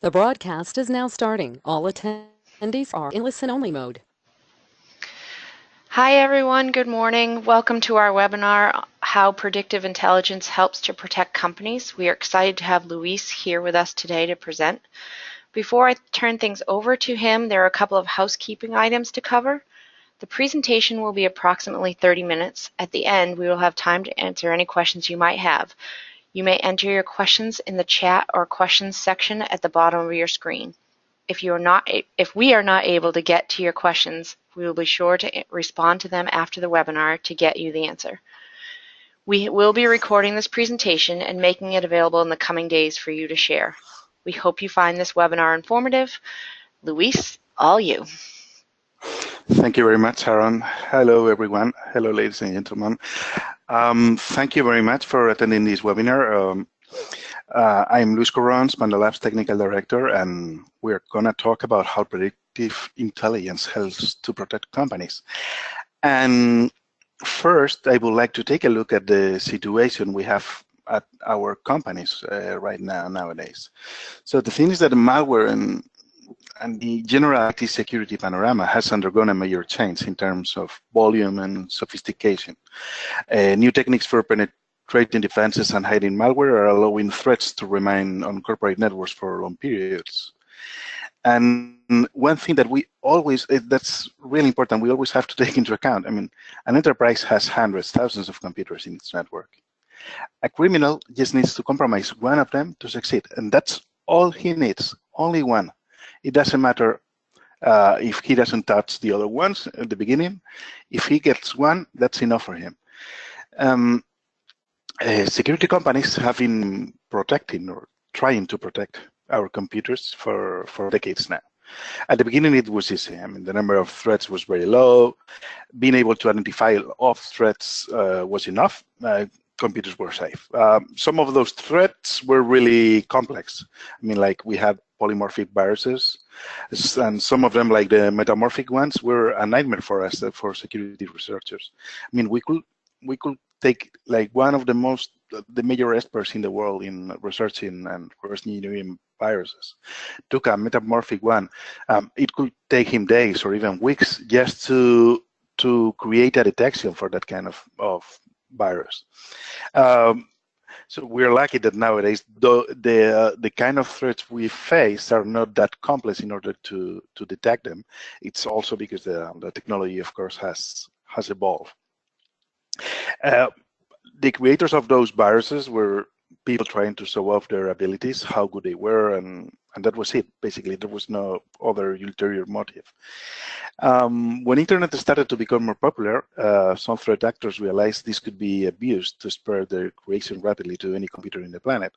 The broadcast is now starting. All attendees are in listen-only mode. Hi everyone, good morning. Welcome to our webinar, How Predictive Intelligence Helps to Protect Companies. We are excited to have Luis here with us today to present. Before I turn things over to him, there are a couple of housekeeping items to cover. The presentation will be approximately 30 minutes. At the end, we will have time to answer any questions you might have. You may enter your questions in the chat or questions section at the bottom of your screen. If we are not able to get to your questions, we will be sure to respond to them after the webinar to get you the answer. We will be recording this presentation and making it available in the coming days for you to share. We hope you find this webinar informative. Luis, all you. Thank you very much, Sharon. Hello, everyone. Hello, ladies and gentlemen. Thank you very much for attending this webinar. I'm Luis Corrons, PandaLabs Technical Director, and we're going to talk about how predictive intelligence helps to protect companies. And first, I would like to take a look at the situation we have at our companies right now, nowadays. So the thing is that malware and the general IT security panorama has undergone a major change in terms of volume and sophistication. New techniques for penetrating defenses and hiding malware are allowing threats to remain on corporate networks for long periods. And one thing that that's really important, we always have to take into account. I mean, an enterprise has hundreds, thousands of computers in its network. A criminal just needs to compromise one of them to succeed, and that's all he needs, only one. It doesn't matter if he doesn't touch the other ones at the beginning. If he gets one, that's enough for him. Security companies have been protecting or trying to protect our computers for decades now. At the beginning, it was easy. I mean, the number of threats was very low. Being able to identify all threats was enough. Computers were safe. Some of those threats were really complex. I mean, like we had polymorphic viruses, and some of them, like the metamorphic ones, were a nightmare for us, for security researchers. I mean, we could take like one of the major experts in the world in researching and reverse engineering viruses, took a metamorphic one. It could take him days or even weeks just to create a detection for that kind of virus. So we're lucky that nowadays the kind of threats we face are not that complex in order to detect them. It's also because the technology, of course, has evolved. The creators of those viruses were people trying to show off their abilities, how good they were, and that was it. Basically, there was no other ulterior motive. When internet started to become more popular, some threat actors realized this could be abused to spread their creation rapidly to any computer in the planet.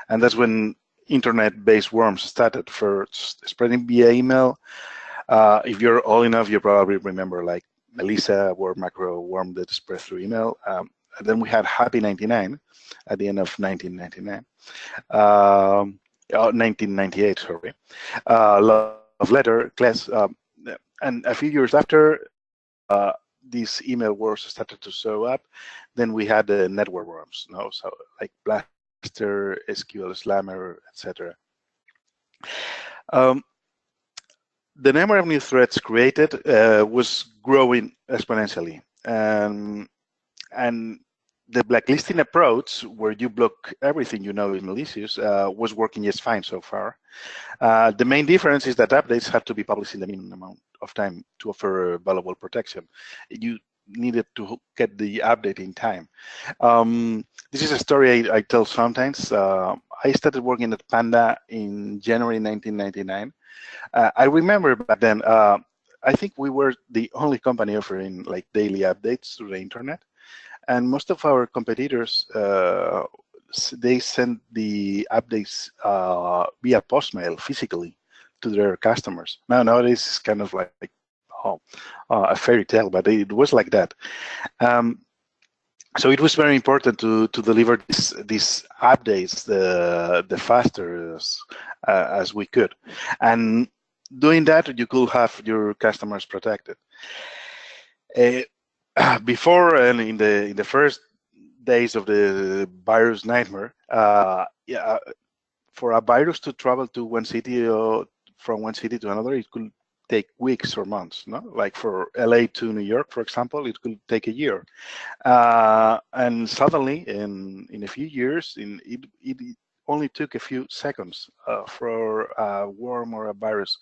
And that's when internet-based worms started, first spreading via email. If you're old enough, you probably remember like Melissa or macro worm that spread through email. And then we had Happy 99 at the end of 1999. 1998, sorry. Love letter, class, and a few years after, these email worms started to show up. Then we had the network worms, so like Blaster, SQL Slammer, etc. The number of new threats created was growing exponentially, and the blacklisting approach, where you block everything you know is malicious, was working just fine so far. The main difference is that updates had to be published in the minimum amount of time to offer valuable protection. You needed to get the update in time. This is a story I tell sometimes. I started working at Panda in January 1999. I remember back then, I think we were the only company offering like daily updates to the internet. And most of our competitors, they send the updates via postmail physically to their customers. Nowadays, it's kind of like a fairy tale, but it was like that. So it was very important to deliver these updates the faster as we could. And doing that, you could have your customers protected. Before and in the first days of the virus nightmare, for a virus to travel to one city or from one city to another, it could take weeks or months. No, like for LA to New York, for example, it could take a year. And suddenly, in a few years, it only took a few seconds for a worm or a virus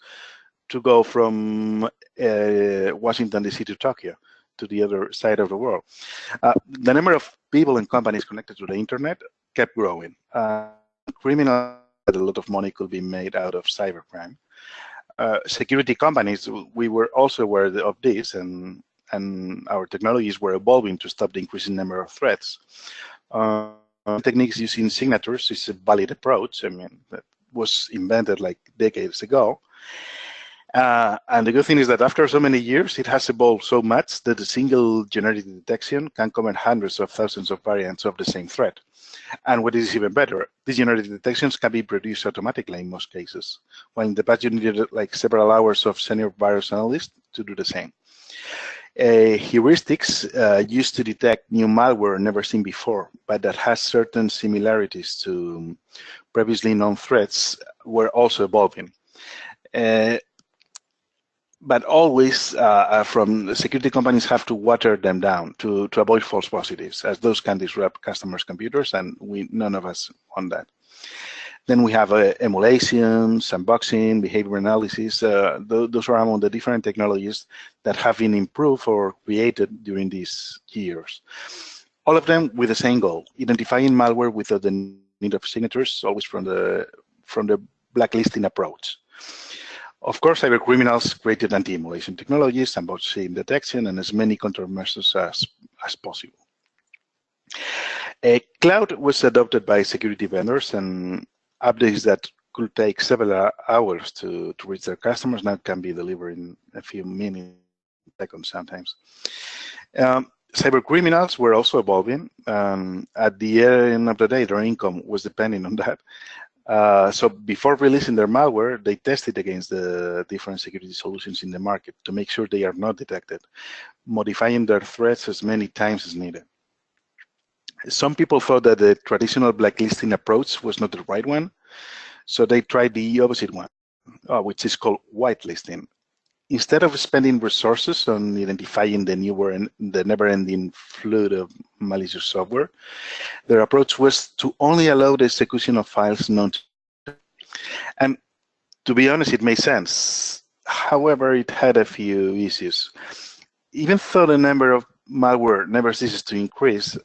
to go from Washington, D.C. to Tokyo, to the other side of the world. The number of people and companies connected to the internet kept growing. Criminals had a lot of money could be made out of cybercrime. Security companies, we were also aware of this, and our technologies were evolving to stop the increasing number of threats. Techniques using signatures is a valid approach. I mean, that was invented like decades ago. And the good thing is that after so many years, it has evolved so much that a single generic detection can cover hundreds of thousands of variants of the same threat. And what is even better, these generic detections can be produced automatically in most cases, while in the past you needed like several hours of senior virus analysts to do the same. Heuristics used to detect new malware never seen before, but that has certain similarities to previously known threats, were also evolving. But always from the security companies have to water them down to avoid false positives, as those can disrupt customers' computers, and none of us want that. Then we have emulation, sandboxing, behavior analysis. Those are among the different technologies that have been improved or created during these years. All of them with the same goal: identifying malware without the need of signatures, always from the blacklisting approach. Of course, cybercriminals created anti-emulation technologies, sandboxing detection, and as many countermeasures as possible. Cloud was adopted by security vendors, and updates that could take several hours to reach their customers now can be delivered in a few minutes, seconds sometimes. Cybercriminals were also evolving. At the end of the day, their income was depending on that. So before releasing their malware, they tested against the different security solutions in the market to make sure they are not detected, modifying their threats as many times as needed. Some people thought that the traditional blacklisting approach was not the right one, so they tried the opposite one, which is called whitelisting. Instead of spending resources on identifying the never-ending flood of malicious software, their approach was to only allow the execution of files known to. And to be honest, it made sense. However, it had a few issues. Even though the number of malware never ceases to increase,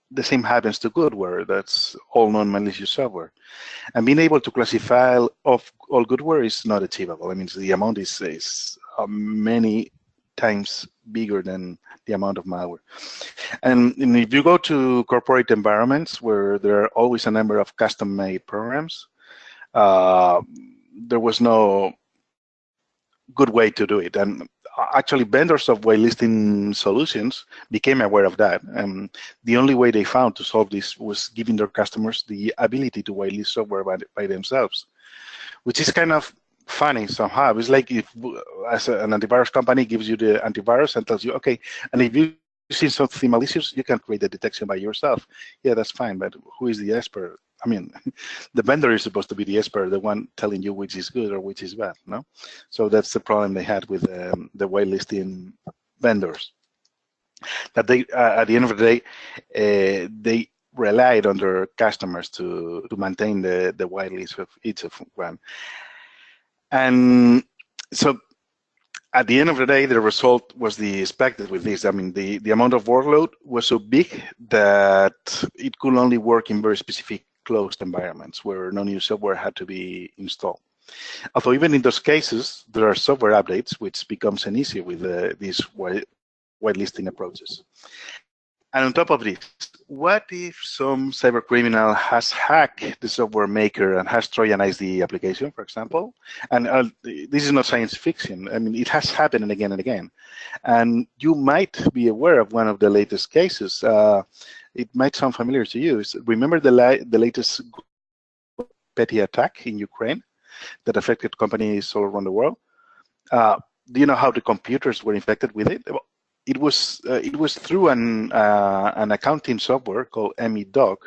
the same happens to goodware. That's all non-malicious software. And being able to classify all goodware is not achievable. I mean, the amount is many times bigger than the amount of malware. And if you go to corporate environments where there are always a number of custom-made programs, there was no good way to do it. And actually, vendors of whitelisting solutions became aware of that. And the only way they found to solve this was giving their customers the ability to whitelist software by themselves, which is kind of funny somehow. It's like if as an antivirus company gives you the antivirus and tells you, okay, and if you see something malicious, you can create the detection by yourself. Yeah, that's fine, but who is the expert? I mean, the vendor is supposed to be the expert, the one telling you which is good or which is bad, no? So that's the problem they had with the whitelisting vendors. That they, at the end of the day, they relied on their customers to maintain the whitelist of each of one. And so at the end of the day, the result was the expected with this. I mean, the amount of workload was so big that it could only work in very specific closed environments where no new software had to be installed. Although even in those cases, there are software updates, which becomes an issue with these whitelisting approaches. And on top of this, what if some cybercriminal has hacked the software maker and has Trojanized the application, for example? And this is not science fiction. I mean, it has happened again and again. And you might be aware of one of the latest cases. It might sound familiar to you. Remember the latest petty attack in Ukraine that affected companies all around the world? Do you know how the computers were infected with it? It was through an accounting software called MEDoc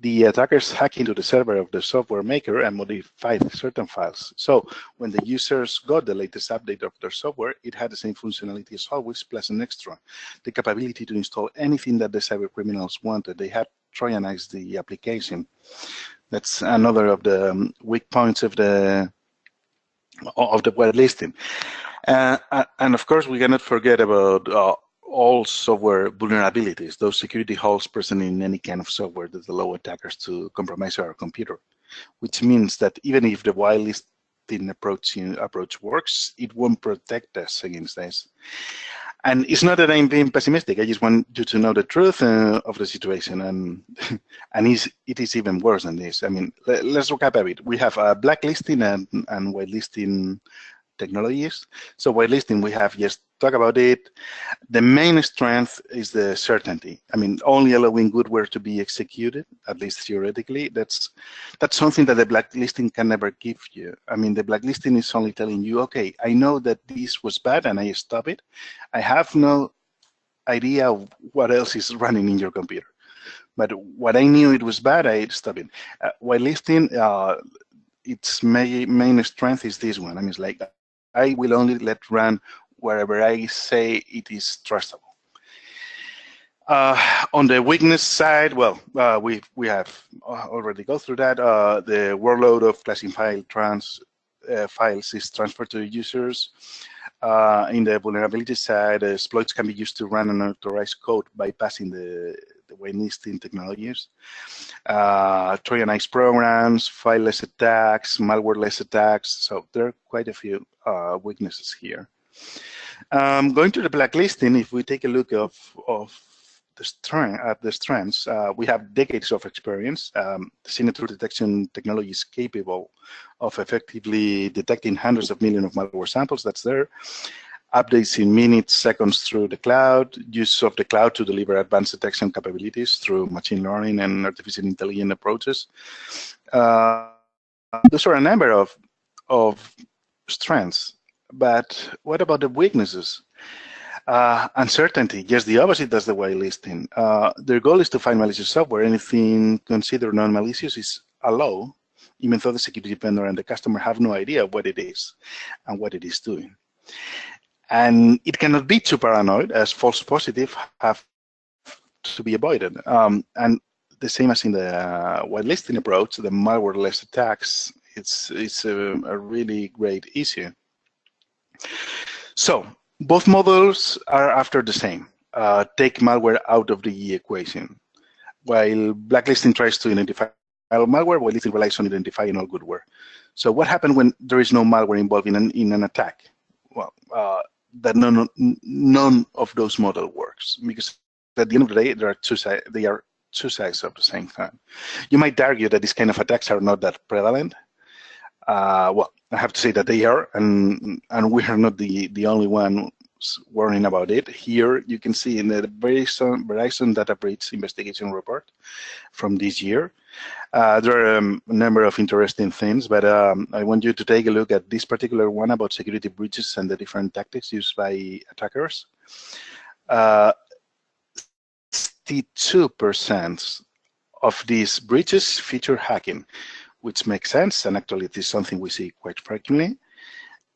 the attackers hack into the server of the software maker and modified certain files. So when the users got the latest update of their software, it had the same functionality as always, plus an extra, the capability to install anything that the cybercriminals wanted. They had Trojanized the application. That's another of the weak points of the whitelisting. And of course, we cannot forget about all software vulnerabilities, those security holes present in any kind of software that allow attackers to compromise our computer, which means that even if the whitelisting approach works, it won't protect us against this. And it's not that I'm being pessimistic. I just want you to know the truth of the situation, and it is even worse than this. I mean, let's recap a bit. We have blacklisting and whitelisting technologies. So whitelisting, we have just talked about it. The main strength is the certainty. I mean, only allowing goodware to be executed, at least theoretically. That's something that the blacklisting can never give you. I mean, the blacklisting is only telling you, okay, I know that this was bad and I stop it. I have no idea what else is running in your computer. But what I knew it was bad, I stop it. Whitelisting, its main strength is this one. I mean, it's like, I will only let run wherever I say it is trustable. On the weakness side, well, we have already go through that. The workload of classified files is transferred to users. In the vulnerability side, exploits can be used to run unauthorized code bypassing the whitelisting technologies. Trojanized programs, fileless attacks, malwareless attacks. So there are quite a few weaknesses here. Going to the blacklisting, if we take a look at the strengths, we have decades of experience. The signature detection technology is capable of effectively detecting hundreds of millions of malware samples. That's there. Updates in minutes, seconds through the cloud, use of the cloud to deliver advanced detection capabilities through machine learning and artificial intelligence approaches. Those are a number of strengths, but what about the weaknesses? Uncertainty, just the opposite as the whitelisting. Their goal is to find malicious software. Anything considered non-malicious is allowed, even though the security vendor and the customer have no idea what it is and what it is doing. And it cannot be too paranoid, as false positives have to be avoided. And the same as in the whitelisting approach, the malwareless attacks, it's a really great issue. So both models are after the same. Take malware out of the equation. While blacklisting tries to identify all malware, whitelisting relies on identifying all goodware. So what happens when there is no malware involved in an attack? Well, that none of those models works, because at the end of the day, they are two sides of the same coin. You might argue that these kind of attacks are not that prevalent. Well, I have to say that they are, and we are not the only ones worrying about it. Here you can see in the Verizon Data Breach Investigation Report from this year. There are a number of interesting things, but I want you to take a look at this particular one about security breaches and the different tactics used by attackers. 62% of these breaches feature hacking, which makes sense, and actually it is something we see quite frequently.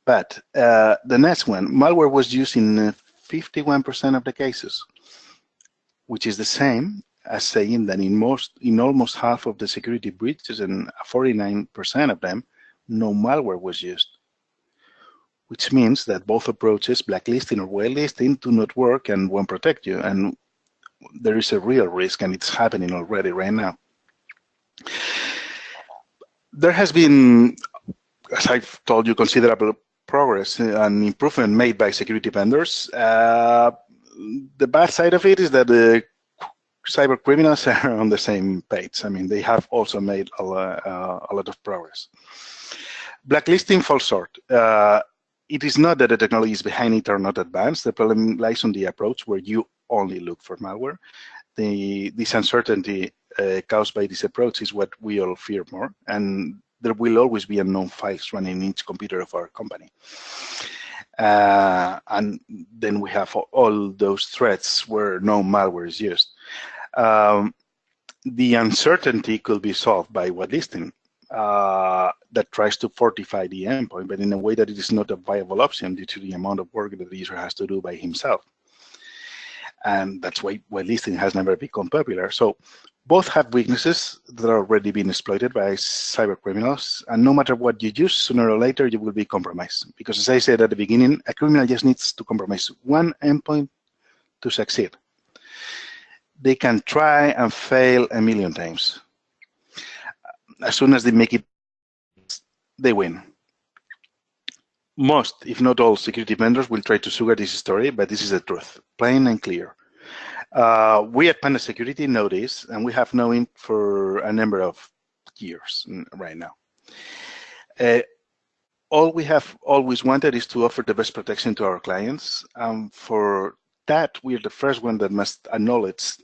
But the next one, malware was used in 51% of the cases, which is the same as saying that in almost half of the security breaches, and 49% of them, no malware was used, which means that both approaches, blacklisting or whitelisting, do not work and won't protect you. And there is a real risk, and it's happening already right now. There has been, as I've told you, considerable progress and improvement made by security vendors. The bad side of it is that the cyber criminals are on the same page. I mean, they have also made a lot of progress. Blacklisting falls short. It is not that the technologies behind it are not advanced. The problem lies on the approach where you only look for malware. This uncertainty caused by this approach is what we all fear more, and there will always be unknown files running in each computer of our company. And then we have all those threats where no malware is used. The uncertainty could be solved by whitelisting that tries to fortify the endpoint, but in a way that it is not a viable option due to the amount of work that the user has to do by himself. And that's why whitelisting has never become popular. So both have weaknesses that are already being exploited by cybercriminals, and no matter what you use, sooner or later you will be compromised. Because as I said at the beginning, a criminal just needs to compromise one endpoint to succeed. They can try and fail a million times. As soon as they make it, they win. Most, if not all, security vendors will try to sugar this story, but this is the truth, plain and clear. We at Panda Security know this, and we have known it for a number of years right now. All we have always wanted is to offer the best protection to our clients. For that, we are the first one that must acknowledge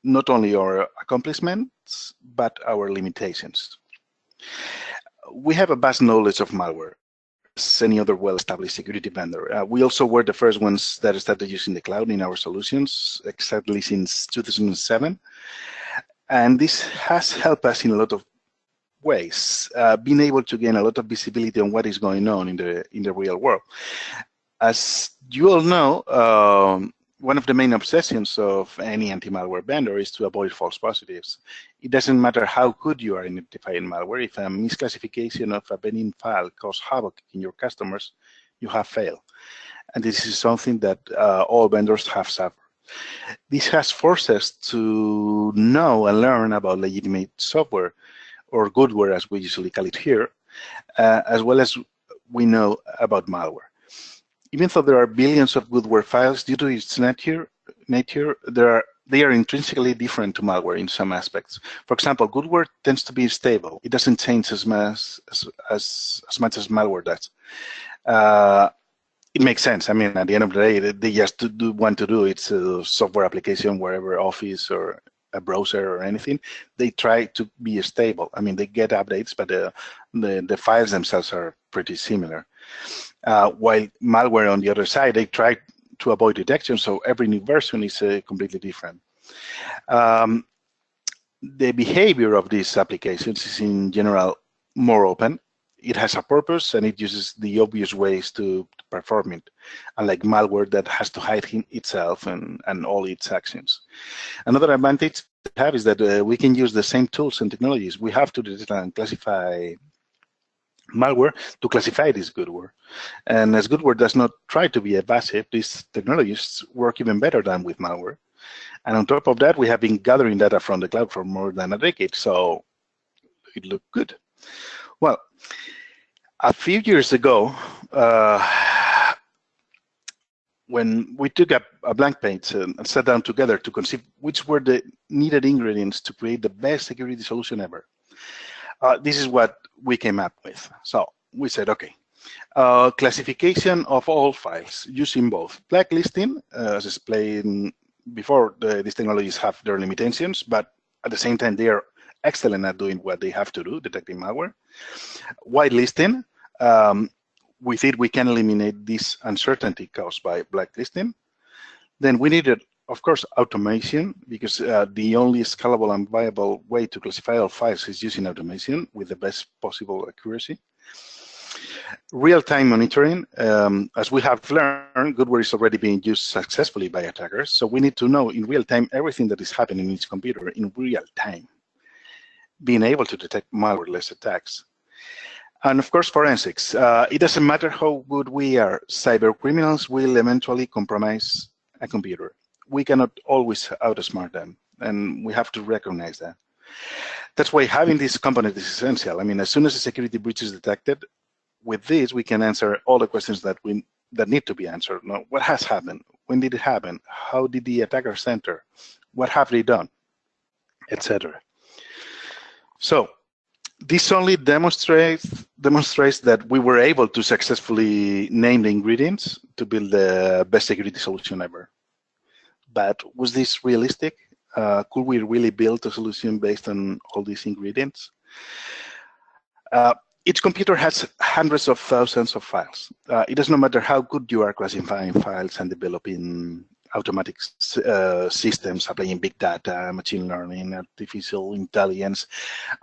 not only our accomplishments, but our limitations. We have a vast knowledge of malware, as any other well-established security vendor. We also were the first ones that started using the cloud in our solutions, exactly since 2007. And this has helped us in a lot of ways, being able to gain a lot of visibility on what is going on in the real world. As you all know, one of the main obsessions of any anti-malware vendor is to avoid false positives. It doesn't matter how good you are in identifying malware. If a misclassification of a benign file causes havoc in your customers, you have failed. And this is something that all vendors have suffered. This has forced us to know and learn about legitimate software, or goodware as we usually call it here, as well as we know about malware. Even though there are billions of goodware files, due to its nature, they are intrinsically different to malware in some aspects. For example, goodware tends to be stable. It doesn't change as much as malware does. It makes sense. I mean, at the end of the day, they just want to do it's a software application, wherever, Office or a browser or anything. They try to be stable. I mean, they get updates, but the files themselves are pretty similar. While malware on the other side, they try to avoid detection, so every new version is completely different. The behavior of these applications is in general more open. It has a purpose and it uses the obvious ways to perform it, unlike malware that has to hide itself and all its actions. Another advantage we have is that we can use the same tools and technologies we have to detect and classify malware to classify this goodware. And as goodware does not try to be evasive, these technologies work even better than with malware. And on top of that, we have been gathering data from the cloud for more than a decade, so it looked good. Well, a few years ago, when we took a blank page and sat down together to conceive which were the needed ingredients to create the best security solution ever, this is what we came up with. So we said, okay, classification of all files using both blacklisting, as explained before, these technologies have their limitations, but at the same time, they are excellent at doing what they have to do, detecting malware. Whitelisting, with it, we can eliminate this uncertainty caused by blacklisting. Then we needed, of course, automation, because the only scalable and viable way to classify all files is using automation with the best possible accuracy. Real-time monitoring, as we have learned, goodware is already being used successfully by attackers, so we need to know in real time everything that is happening in each computer in real time, being able to detect malware-less attacks. And of course, forensics. It doesn't matter how good we are, cybercriminals will eventually compromise a computer. We cannot always outsmart them, and we have to recognize that. That's why having this component is essential. I mean, as soon as a security breach is detected, with this, we can answer all the questions that need to be answered. Now, what has happened? When did it happen? How did the attackers enter? What have they done? Etc. So this only demonstrates that we were able to successfully name the ingredients to build the best security solution ever. But was this realistic? Could we really build a solution based on all these ingredients? Each computer has hundreds of thousands of files. It does not matter how good you are classifying files and developing automatic systems applying big data, machine learning, artificial intelligence,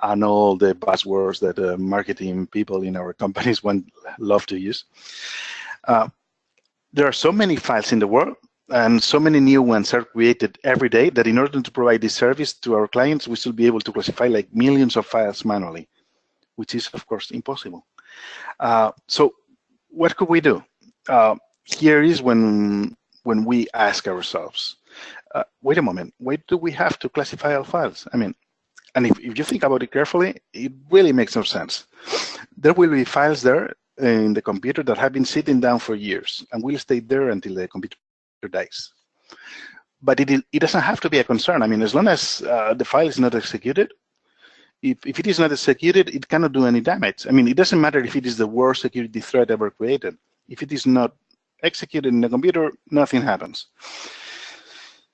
and all the buzzwords that marketing people in our companies love to use. There are so many files in the world, and so many new ones are created every day that in order to provide this service to our clients, we should be able to classify like millions of files manually, which is, of course, impossible. So what could we do? Here is when we ask ourselves, wait a moment, why do we have to classify all files? I mean, and if you think about it carefully, it really makes no sense. There will be files there in the computer that have been sitting down for years and will stay there until the computer dies. But it doesn't have to be a concern. I mean, as long as the file is not executed, if it is not executed, it cannot do any damage. I mean, it doesn't matter if it is the worst security threat ever created. If it is not executed in the computer, nothing happens.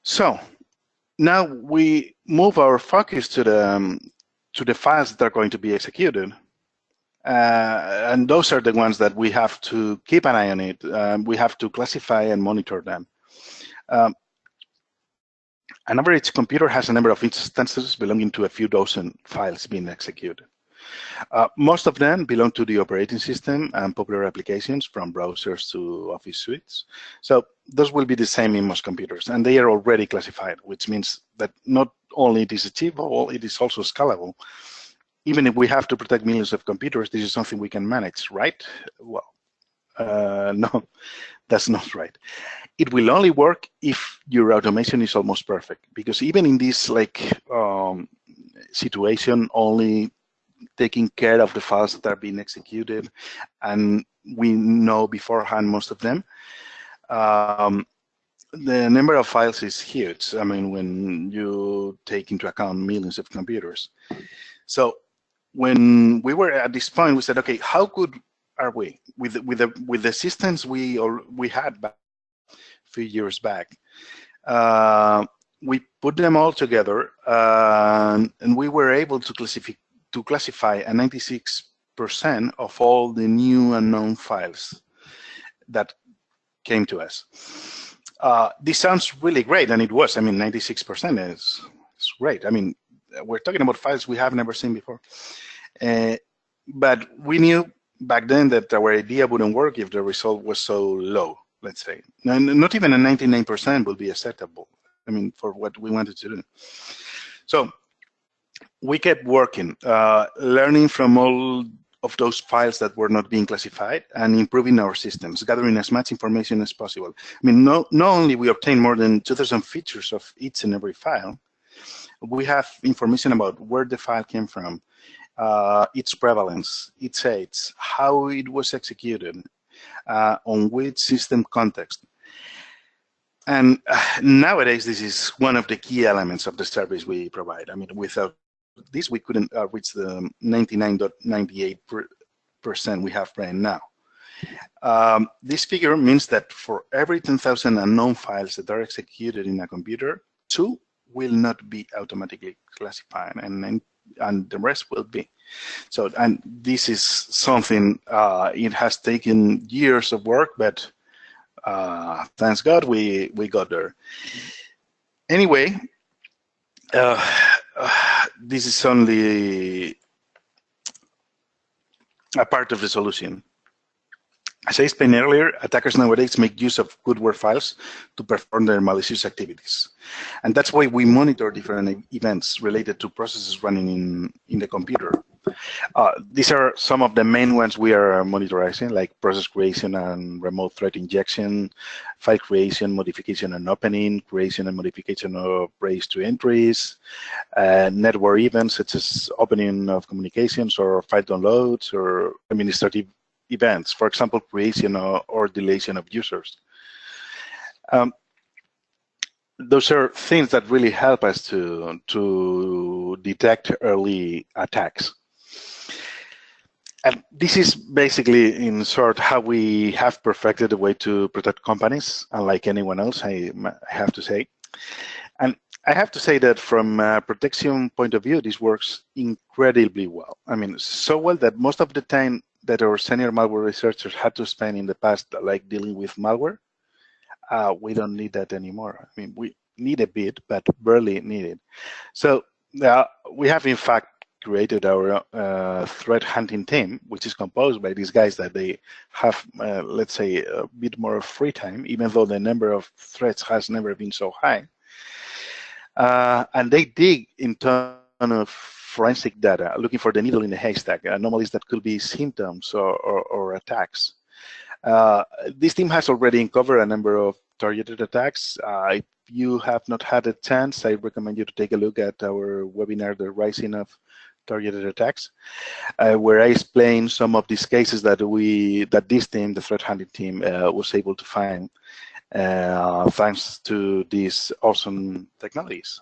So now we move our focus to the files that are going to be executed. And those are the ones that we have to keep an eye on it. We have to classify and monitor them. An average computer has a number of instances belonging to a few dozen files being executed. Most of them belong to the operating system and popular applications from browsers to office suites. So those will be the same in most computers, and they are already classified, which means that not only it is achievable, it is also scalable. Even if we have to protect millions of computers, this is something we can manage, right? Well, no, that's not right. It will only work if your automation is almost perfect, because even in this situation, only taking care of the files that are being executed, and we know beforehand most of them, the number of files is huge. I mean, when you take into account millions of computers. So when we were at this point, we said, okay, how good are we with the systems we had back a few years back? We put them all together, and we were able to classify a 96% of all the new unknown files that came to us. This sounds really great, and it was. I mean, 96% is great. I mean, we're talking about files we have never seen before. But we knew back then that our idea wouldn't work if the result was so low, let's say. Not even a 99% would be acceptable, I mean, for what we wanted to do. So we kept working, learning from all of those files that were not being classified and improving our systems, gathering as much information as possible. I mean, not only we obtained more than 2,000 features of each and every file, we have information about where the file came from, its prevalence, its age, how it was executed, on which system context. And nowadays, this is one of the key elements of the service we provide. I mean, without this, we couldn't reach the 99.98% we have right now. This figure means that for every 10,000 unknown files that are executed in a computer, 2 will not be automatically classified, and the rest will be. So, and this is something, it has taken years of work, but thanks God we got there. Anyway, this is only a part of the solution. As I explained earlier, attackers nowadays make use of goodware files to perform their malicious activities. And that's why we monitor different events related to processes running in the computer. These are some of the main ones we are monitoring, like process creation and remote threat injection, file creation, modification and opening, creation and modification of registry entries, network events such as opening of communications or file downloads, or administrative events, for example, creation or deletion of users. Those are things that really help us to detect early attacks. And this is basically, in short, how we have perfected a way to protect companies, unlike anyone else, I have to say. And I have to say that from a protection point of view, this works incredibly well. I mean, so well that most of the time that our senior malware researchers had to spend in the past, like dealing with malware, we don't need that anymore. I mean, we need a bit, but barely need it. So we have, in fact, created our threat hunting team, which is composed by these guys that they have, let's say, a bit more free time, even though the number of threats has never been so high. And they dig in ton of forensic data, looking for the needle in the haystack, anomalies that could be symptoms or attacks. This team has already uncovered a number of targeted attacks. If you have not had a chance, I recommend you to take a look at our webinar, The Rising of Targeted Attacks, where I explain some of these cases that this team, the threat hunting team, was able to find thanks to these awesome technologies.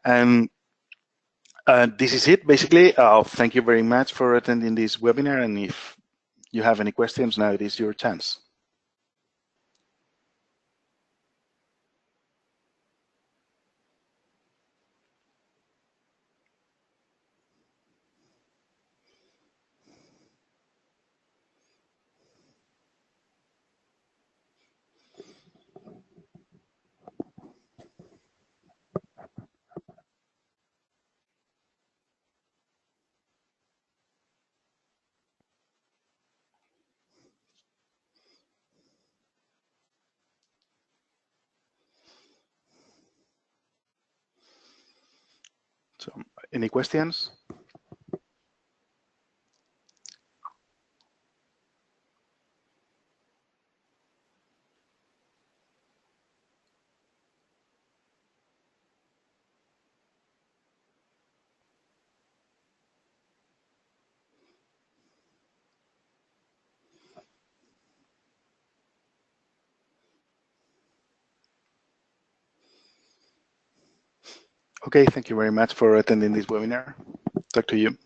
And this is it, basically. Thank you very much for attending this webinar, and if you have any questions, now it is your chance. So, any questions? Okay, thank you very much for attending this webinar. Talk to you.